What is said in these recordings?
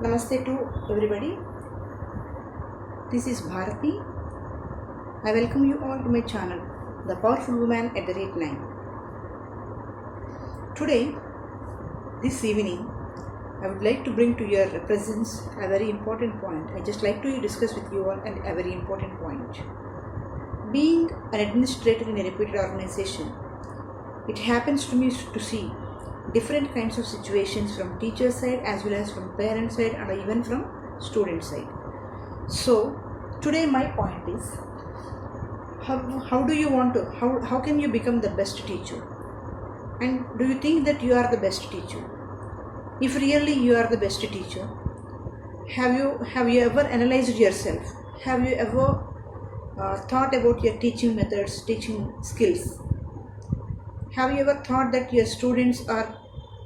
Namaste to everybody. This is Bharati. I welcome you all to my channel, The Powerful Woman at the Rate 9. Today, this evening, I would like to bring to your presence a very important point. I just like to discuss with you all a very important point. Being an administrator in a reputed organization, it happens to me to see different kinds of situations from teacher side as well as from parent side and even from student side. So today my point is how do you want to how can you become the best teacher, and do you think that you are the best teacher? If really you are the best teacher, have you ever analyzed yourself? Have you ever thought about your teaching methods, teaching skills? Have you ever thought that your students are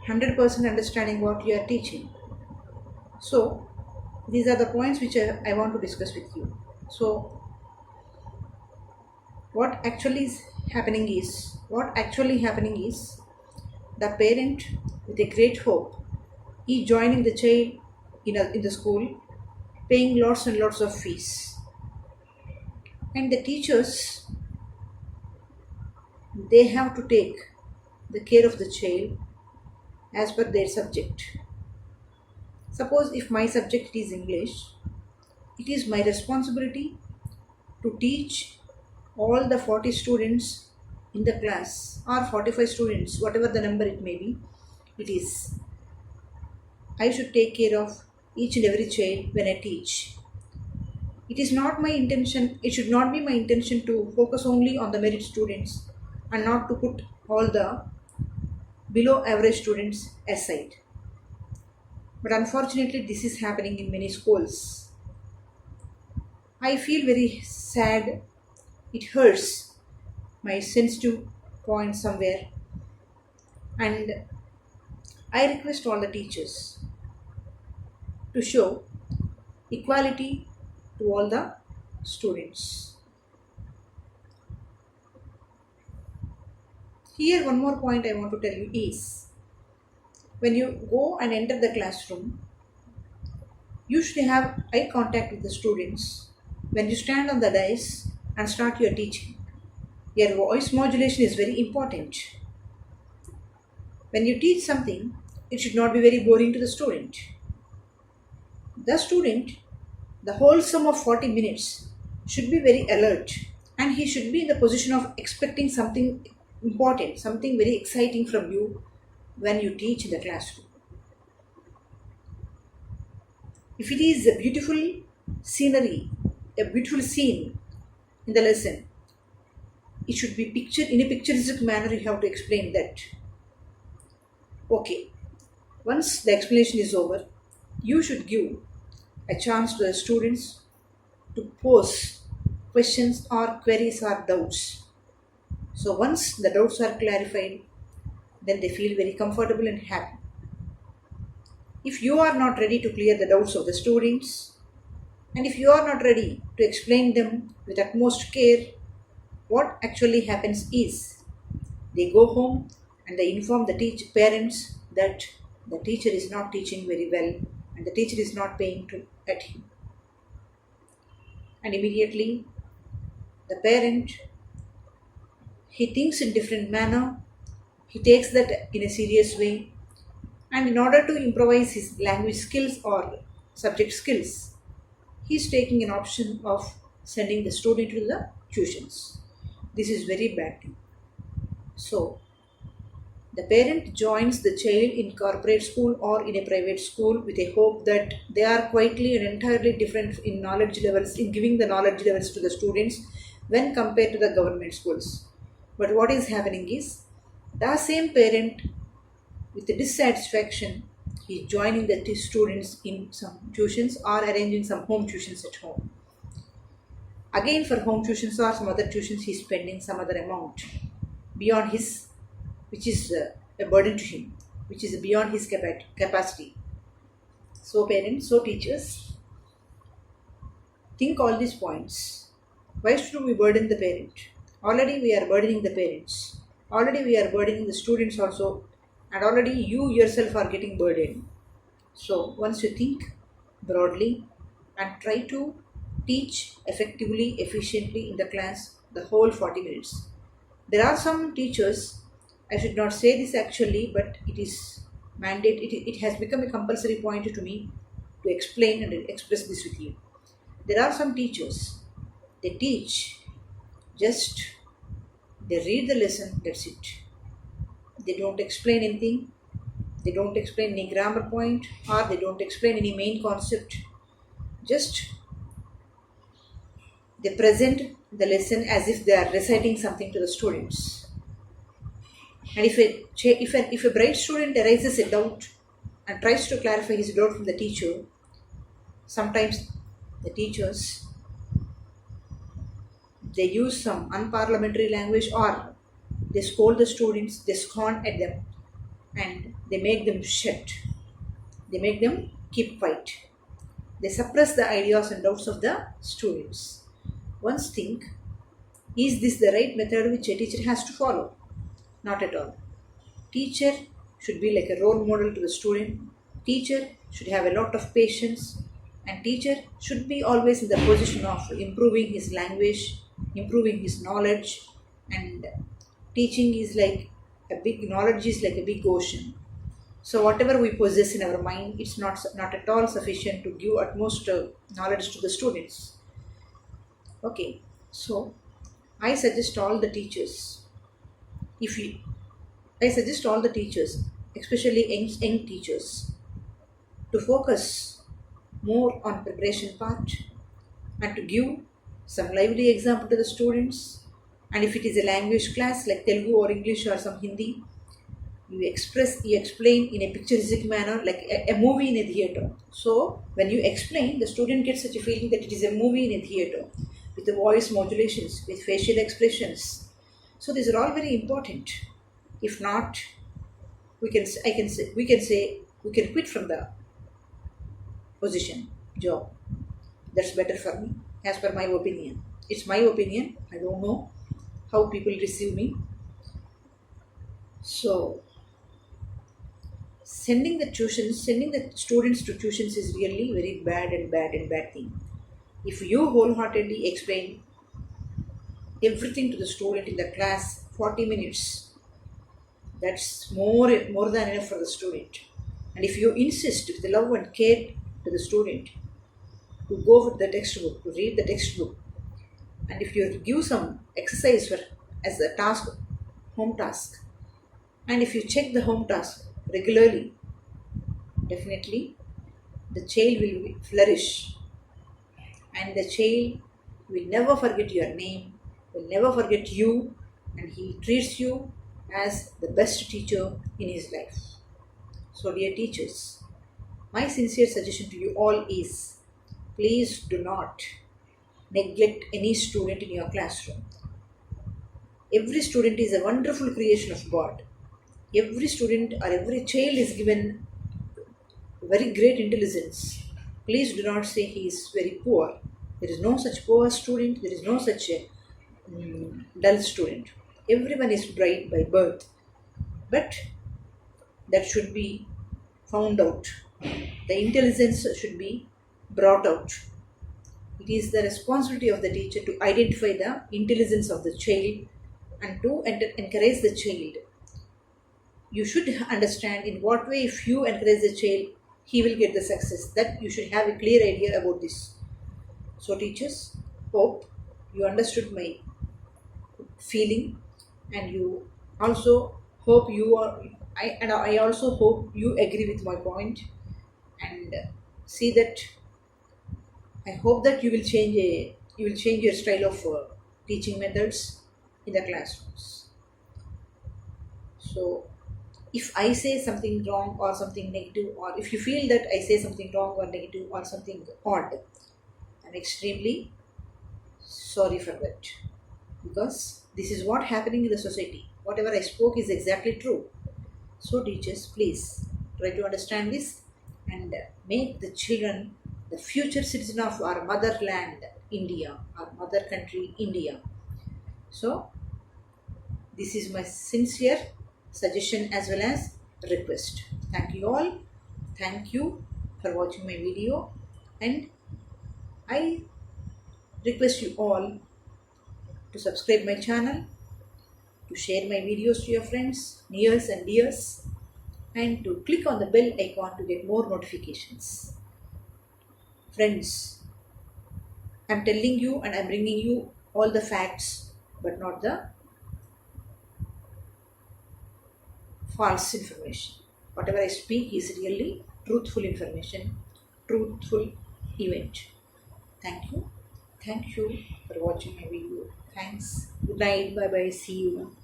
100% understanding what you are teaching? So these are the points which I want to discuss with you. So what actually happening is the parent with a great hope is joining the child in the school, paying lots and lots of fees, and the teachers, they have to take the care of the child as per their subject. Suppose if my subject is English, it is my responsibility to teach all the 40 students in the class, or 45 students, whatever the number it may be. I should take care of each and every child when I teach. It should not be my intention to focus only on the merit students and not to put all the below average students aside. But unfortunately, this is happening in many schools. I feel very sad. It hurts my sensitive point somewhere. And I request all the teachers to show equality to all the students. Here, one more point I want to tell you is, when you go and enter the classroom, you should have eye contact with the students. When you stand on the dais and start your teaching, your voice modulation is very important. When you teach something, it should not be very boring to the student. The whole sum of 40 minutes should be very alert, and he should be in the position of expecting something important, something very exciting from you when you teach in the classroom. If it is a beautiful scenery, a beautiful scene in the lesson, it should be pictured in a picturesque manner. You have to explain that. Okay, once the explanation is over, you should give a chance to the students to pose questions or queries or doubts. So once the doubts are clarified, then they feel very comfortable and happy. If you are not ready to clear the doubts of the students, and if you are not ready to explain them with utmost care, what actually happens is they go home and they inform the parents that the teacher is not teaching very well and the teacher is not paying at him. And immediately the parent, he thinks in different manner, he takes that in a serious way, and in order to improvise his language skills or subject skills, he is taking an option of sending the student to the tuitions. This is very bad thing. So the parent joins the child in corporate school or in a private school with a hope that they are quietly and entirely different in knowledge levels, in giving the knowledge levels to the students when compared to the government schools. But what is happening is, the same parent with the dissatisfaction is joining the students in some tuitions or arranging some home tuitions at home. Again, for home tuitions or some other tuitions, he is spending some other amount beyond his, which is a burden to him, which is beyond his capacity. So parents, so teachers, think all these points. Why should we burden the parent? Already we are burdening the parents. Already we are burdening the students also, and already you yourself are getting burdened. So once you think broadly and try to teach effectively, efficiently in the class the whole 40 minutes. There are some teachers, I should not say this actually, but it is mandate. It has become a compulsory point to me to explain and express this with you. There are some teachers, they teach just they read the lesson, that's it. They don't explain anything, they don't explain any grammar point, or they don't explain any main concept. Just they present the lesson as if they are reciting something to the students. And if a bright student raises a doubt and tries to clarify his doubt from the teacher, sometimes the teachers they use some unparliamentary language, or they scold the students, they scorn at them, and they make them shut. They make them keep quiet. They suppress the ideas and doubts of the students. Once think, is this the right method which a teacher has to follow? Not at all. Teacher should be like a role model to the student. Teacher should have a lot of patience, and teacher should be always in the position of improving his language, improving his knowledge, and teaching is like a big knowledge is like a big ocean. So whatever we possess in our mind, it's not at all sufficient to give utmost knowledge to the students. Okay, so I suggest all the teachers, if you, I suggest all the teachers, especially young teachers, to focus more on preparation part and to give some lively example to the students. And if it is a language class like Telugu or English or some Hindi, you explain in a picturesque manner like a movie in a theater. So when you explain, the student gets such a feeling that it is a movie in a theater with the voice modulations, with facial expressions. So these are all very important. If not, we can quit from the position job. That's better for me, as per my opinion. It's my opinion. I don't know how people receive me. So sending the students to tuitions is really very bad thing. If you wholeheartedly explain everything to the student in the class 40 minutes, that's more than enough for the student. And if you insist with love and care to the student to go with the textbook, to read the textbook, and if you give some exercise for as a task, home task, and if you check the home task regularly, definitely the child will flourish, and the child will never forget your name, will never forget you, and he treats you as the best teacher in his life. So, dear teachers, my sincere suggestion to you all is please do not neglect any student in your classroom. Every student is a wonderful creation of God. Every student or every child is given very great intelligence. Please do not say he is very poor. There is no such poor student, there is no such a dull student. Everyone is bright by birth, but that should be found out. The intelligence should be brought out. It is the responsibility of the teacher to identify the intelligence of the child and to encourage the child. You should understand in what way if you encourage the child, he will get the success. That you should have a clear idea about this. So teachers, hope you understood my feeling, and you also hope you are I also hope you agree with my point, and see that I hope that you will change your style of teaching methods in the classrooms. So if I say something wrong or something negative, or if you feel that I say something wrong or negative or something odd, I'm extremely sorry for that, because this is what happening in the society. Whatever I spoke is exactly true. So teachers, please try to understand this and make the children the future citizen of our motherland, India, our mother country, India. So this is my sincere suggestion as well as request. Thank you all. Thank you for watching my video. And I request you all to subscribe my channel, to share my videos to your friends, nears and dears, and to click on the bell icon to get more notifications. Friends, I'm telling you and I'm bringing you all the facts, but not the false information. Whatever I speak is really truthful information, truthful event. Thank you. Thank you for watching my video. Thanks. Good night. Bye bye. See you.